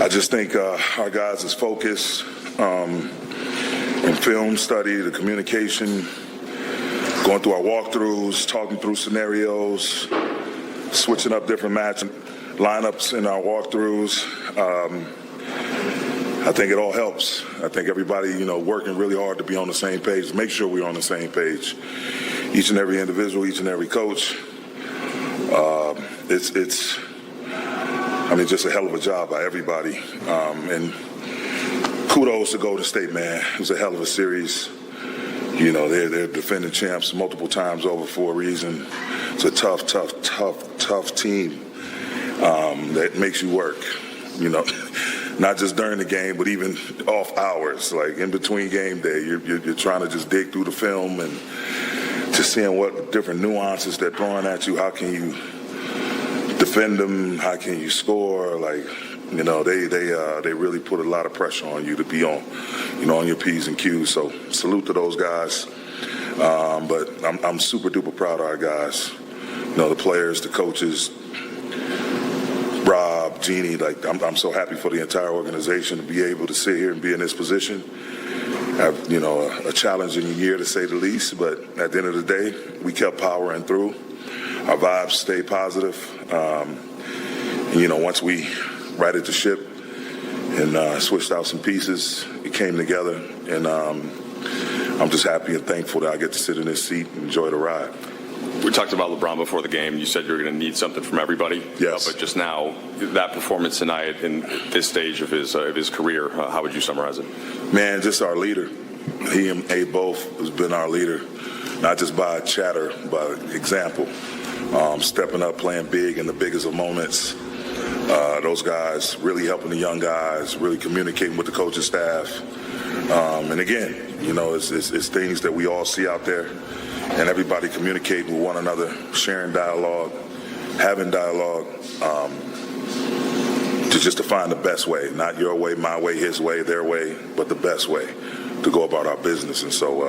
I just think our guys' focus and film study, the communication, going through our walkthroughs, talking through scenarios, switching up different match lineups in our walkthroughs. I think it all helps. I think everybody, working really hard to be on the same page, make sure we're on the same page. Each and every individual, each and every coach. It's just a hell of a job by everybody. And kudos to Golden State, man. It was a hell of a series. They're defending champs multiple times over for a reason. It's a tough team that makes you work, not just during the game, but even off hours, like in between game day. You're trying to just dig through the film and just seeing what different nuances they're throwing at you. How can you defend them? How can you score? They really put a lot of pressure on you to be on your P's and Q's. So salute to those guys. But I'm super duper proud of our guys. The players, the coaches, Rob, Jeannie. I'm so happy for the entire organization to be able to sit here and be in this position. Have a challenging year to say the least, but at the end of the day, we kept powering through. Our vibes stayed positive. Once we righted the ship and switched out some pieces, it came together. And I'm just happy and thankful that I get to sit in this seat and enjoy the ride. We talked about LeBron before the game. You said you were going to need something from everybody. Yes. But just now, that performance tonight in this stage of his career, how would you summarize it? Man, just our leader. He and A both has been our leader, not just by chatter, by example. Stepping up, playing big in the biggest of moments. Those guys really helping the young guys, really communicating with the coaching staff. And again, it's things that we all see out there, and everybody communicating with one another, sharing dialogue, having dialogue, to find the best way, not your way, my way, his way, their way, but the best way to go about our business. And so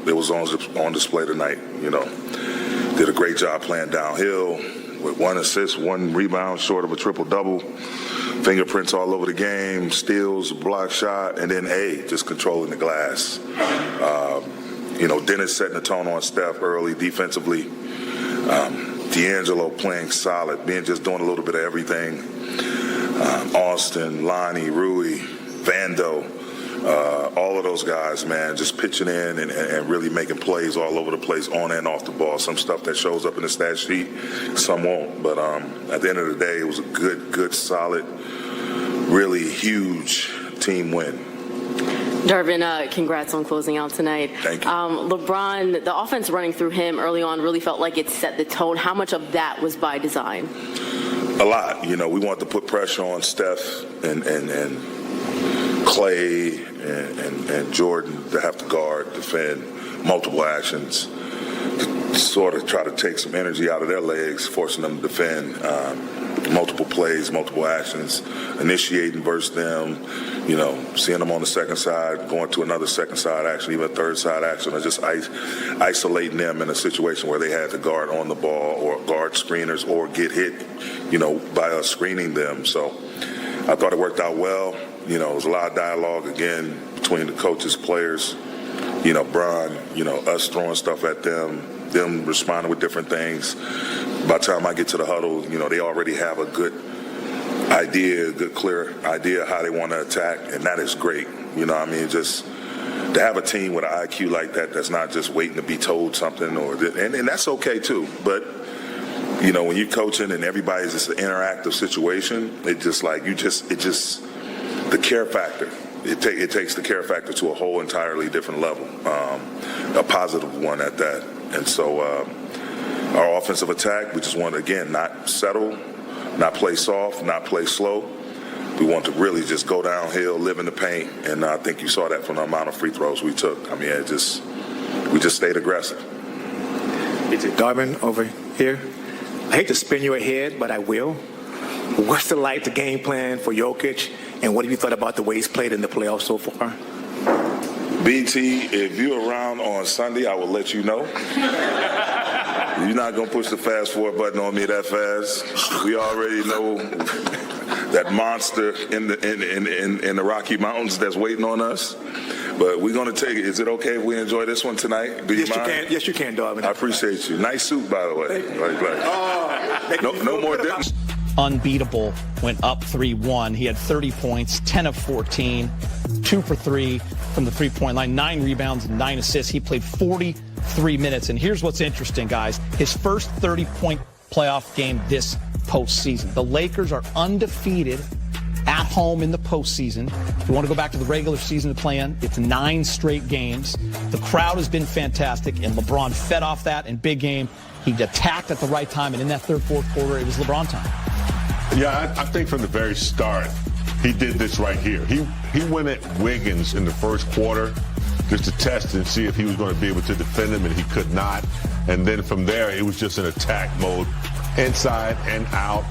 it was on display tonight. Did a great job playing downhill with 1 assist, 1 rebound short of a triple-double, fingerprints all over the game, steals, block shot, and then just controlling the glass. Dennis setting the tone on Steph early defensively. D'Angelo playing solid, just doing a little bit of everything. Austin, Lonnie, Rui, Vando, all of those guys, man, just pitching in and really making plays all over the place, on and off the ball. Some stuff that shows up in the stat sheet, some won't. But at the end of the day, it was a good, solid, really huge team win. Darvin, congrats on closing out tonight. Thank you. LeBron, the offense running through him early on really felt like it set the tone. How much of that was by design? A lot. We wanted to put pressure on Steph and Clay and Jordan to have to guard, defend, multiple actions, to sort of try to take some energy out of their legs, forcing them to defend multiple plays, multiple actions, initiating versus them, seeing them on the second side, going to another second side action, even a third side action, or just isolating them in a situation where they had to guard on the ball or guard screeners or get hit, by us screening them. So I thought it worked out well. There was a lot of dialogue, again, between the coaches, players, Bron, us throwing stuff at them responding with different things. By the time I get to the huddle, they already have a good idea, clear idea how they want to attack, and that is great. Just to have a team with an IQ like that that's not just waiting to be told something, and that's okay too. But when you're coaching and everybody's just an interactive situation, the care factor. It takes the care factor to a whole entirely different level, a positive one at that. And so our offensive attack, we just want to, again, not settle, not play soft, not play slow. We want to really just go downhill, live in the paint, and I think you saw that from the amount of free throws we took. We just stayed aggressive. Darvin, over here. I hate to spin you ahead, but I will. What's the game plan for Jokic, and what have you thought about the way he's played in the playoffs so far? BT, if you're around on Sunday, I will let you know. You're not going to push the fast forward button on me that fast. We already know that monster in the Rocky Mountains that's waiting on us. But we're going to take it. Is it okay if we enjoy this one tonight? Do you mind? Yes, you can, Darvin. I appreciate you. Nice suit, by the way. No more dips. Unbeatable, went up 3-1. He had 30 points, 10 of 14, 2 for 3 from the three-point line, 9 rebounds, and 9 assists. He played 43 minutes. And here's what's interesting, guys. His first 30-point playoff game this postseason. The Lakers are undefeated at home in the postseason. If you want to go back to the regular season to plan, it's 9 straight games. The crowd has been fantastic, and LeBron fed off that in big game. He attacked at the right time, and in that third, fourth quarter, it was LeBron time. Yeah, I think from the very start, he did this right here. He went at Wiggins in the first quarter just to test and see if he was going to be able to defend him, and he could not. And then from there, it was just an attack mode, inside and out,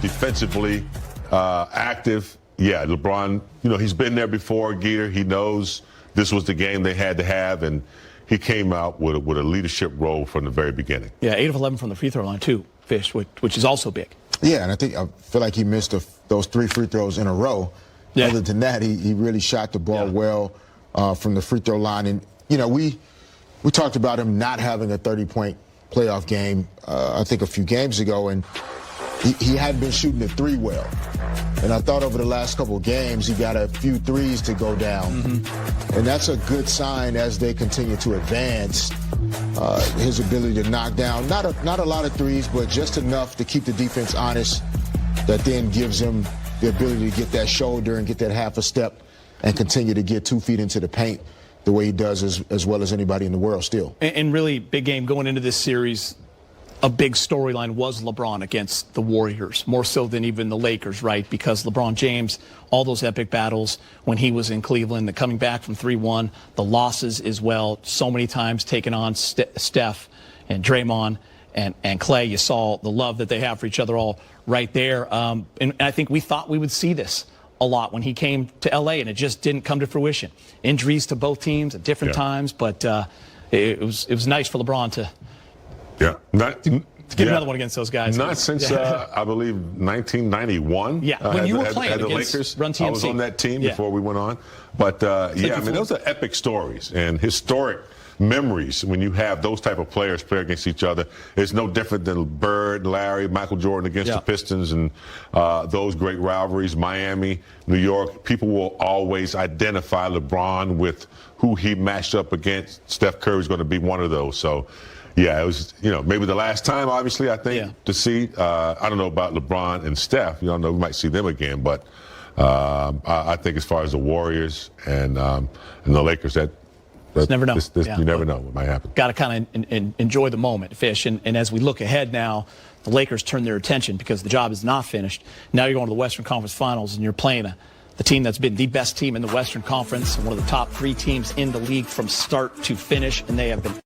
defensively active. Yeah, LeBron, he's been there before, Geeter. He knows this was the game they had to have, and he came out with a leadership role from the very beginning. Yeah, 8 of 11 from the free throw line, too, Fish, which is also big. Yeah, and I feel like he missed those 3 free throws in a row. Yeah. Other than that, he really shot the ball well from the free throw line. And, we talked about him not having a 30-point playoff game, I think a few games ago, and he hadn't been shooting the 3 well. And I thought over the last couple of games, he got a few threes to go down. And that's a good sign as they continue to advance. His ability to knock down, not a lot of threes, but just enough to keep the defense honest that then gives him the ability to get that shoulder and get that half a step and continue to get 2 feet into the paint the way he does as well as anybody in the world still. And really, big game going into this series. A big storyline was LeBron against the Warriors, more so than even the Lakers, right? Because LeBron James, all those epic battles when he was in Cleveland, the coming back from 3-1, the losses as well, so many times taking on Steph and Draymond and Clay. You saw the love that they have for each other all right there. And I think we thought we would see this a lot when he came to L.A., and it just didn't come to fruition. Injuries to both teams at different times, but it was nice for LeBron to get another one against those guys. Not since, I believe, 1991. Yeah, when you were playing the against Lakers. Run TMC. I was on that team before we went on. But, those are epic stories and historic memories when you have those type of players play against each other. It's no different than Bird, Larry, Michael Jordan against the Pistons and those great rivalries, Miami, New York. People will always identify LeBron with who he matched up against. Steph Curry is going to be one of those. So, yeah, it was, maybe the last time, obviously, I think, to see. I don't know about LeBron and Steph. We might see them again. But I think as far as the Warriors and the Lakers, never know. You never know what might happen. Got to kind of enjoy the moment, Fish. And as we look ahead now, the Lakers turn their attention because the job is not finished. Now you're going to the Western Conference Finals, and you're playing the team that's been the best team in the Western Conference, one of the top 3 teams in the league from start to finish, and they have been